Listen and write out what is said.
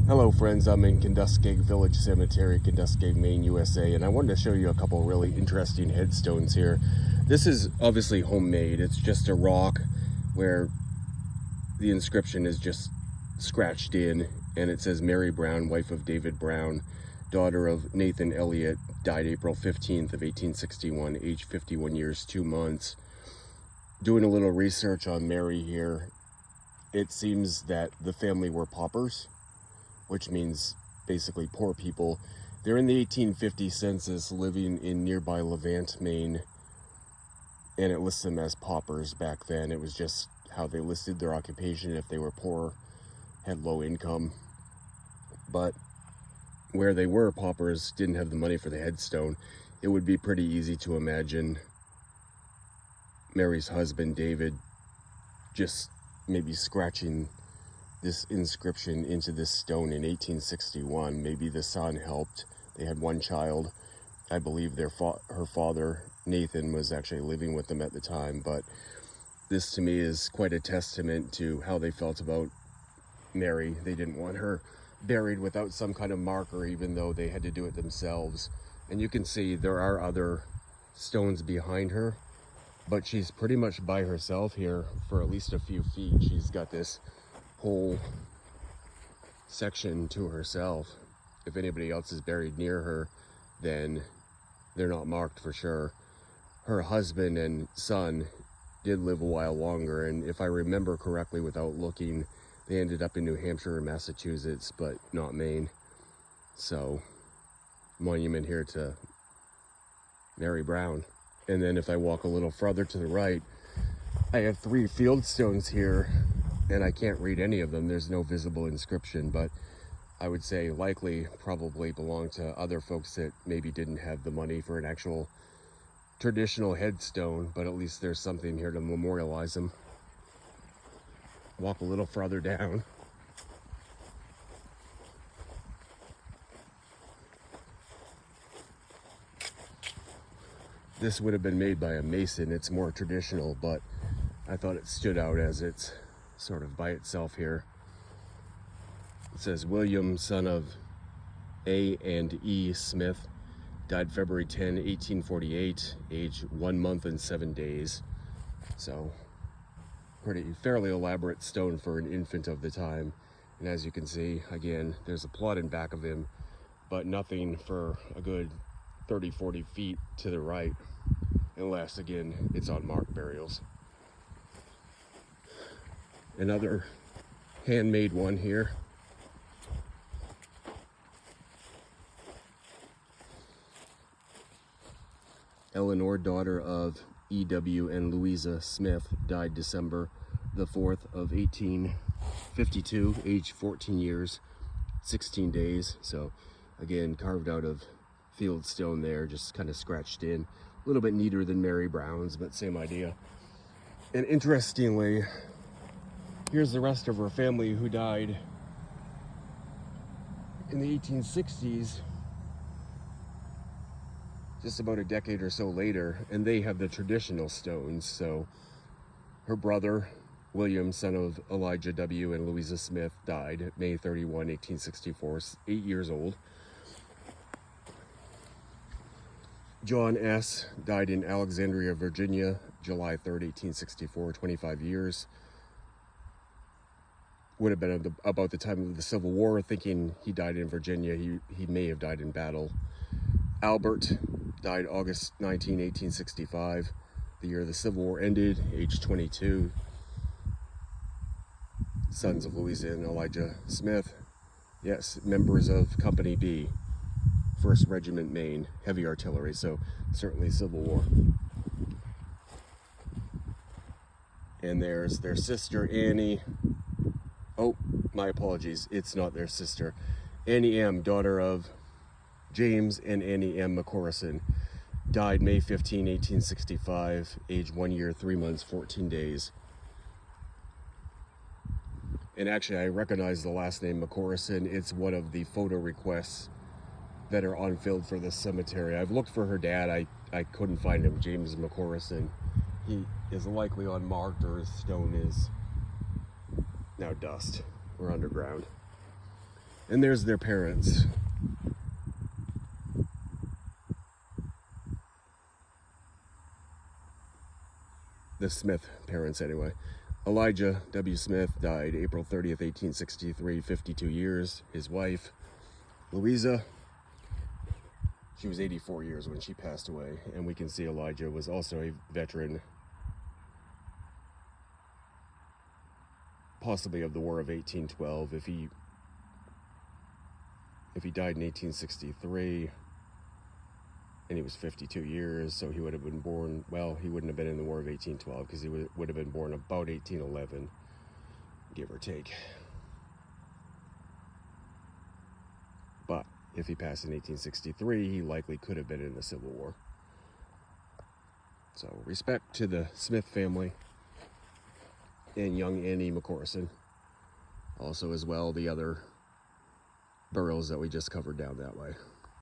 Hello friends, I'm in Kentuskeg Village Cemetery, Kentuskeg, Maine, USA, and I wanted to show you a couple really interesting headstones here. This is obviously homemade. It's just a rock where the inscription is just scratched in, and it says Mary Brown, wife of David Brown, daughter of Nathan Elliott, died April 15th of 1861, age 51 years, 2 months. Doing a little research on Mary here, it seems that the family were paupers, which means basically poor people. They're in the 1850 census living in nearby Levant, Maine, and it lists them as paupers back then. It was just how they listed their occupation. If they were poor, had low income. But where they were paupers, didn't have the money for the headstone, it would be pretty easy to imagine Mary's husband, David, just maybe scratching this inscription into this stone in 1861. Maybe the son helped. They had one child. I believe her father, Nathan, was actually living with them at the time. But this to me is quite a testament to how they felt about Mary. They didn't want her buried without some kind of marker, even though they had to do it themselves. And you can see there are other stones behind her, but she's pretty much by herself here for at least a few feet. She's got this whole section to herself. If anybody else is buried near her, then they're not marked for sure. Her husband and son did live a while longer, and if I remember correctly without looking, they ended up in New Hampshire or Massachusetts, but not Maine. So, monument here to Mary Brown. And then if I walk a little further to the right, I have 3 field stones here, and I can't read any of them. There's no visible inscription, but I would say likely probably belong to other folks that maybe didn't have the money for an actual traditional headstone, but at least there's something here to memorialize them. Walk a little further down. This would have been made by a mason. It's more traditional, but I thought it stood out as it's sort of by itself here. It says William, son of A and E Smith, died February 10, 1848, age 1 month and 7 days. So fairly elaborate stone for an infant of the time. And as you can see, again, there's a plot in back of him, but nothing for a good 30-40 feet to the right, unless again it's on marked burials. Another handmade one here. Eleanor, daughter of E.W. and Louisa Smith, died December the 4th of 1852, age 14 years, 16 days. So again, carved out of field stone there, just kind of scratched in. A little bit neater than Mary Brown's, but same idea. And interestingly, here's the rest of her family who died in the 1860s, just about a decade or so later, and they have the traditional stones. So her brother, William, son of Elijah W. and Louisa Smith, died May 31, 1864, 8 years old. John S. died in Alexandria, Virginia, July 3rd, 1864, 25 years. Would have been about the time of the Civil War. Thinking he died in Virginia, he may have died in battle. Albert died August 19, 1865, the year the Civil War ended, age 22. Sons of Louisa and Elijah Smith, yes, members of Company B, 1st Regiment, Maine, heavy artillery, so certainly Civil War. And there's their sister, Annie. Oh, my apologies, it's not their sister. Annie M., daughter of James and Annie M. McCorrison, died May 15, 1865, age 1 year, 3 months, 14 days. And actually, I recognize the last name McCorrison. It's one of the photo requests that are on field for this cemetery. I've looked for her dad. I couldn't find him, James McCorrison. He is likely unmarked, or his stone is now dust or underground. And there's their parents. The Smith parents, anyway. Elijah W. Smith died April 30th, 1863, 52 years. His wife, Louisa, she was 84 years when she passed away. And we can see Elijah was also a veteran, possibly of the War of 1812. If he died in 1863, and he was 52 years, so he would have been born, well, he wouldn't have been in the War of 1812 because he would have been born about 1811, give or take. But if he passed in 1863, he likely could have been in the Civil War. So respect to the Smith family and young Annie McCorson. Also as well the other Burrows that we just covered down that way.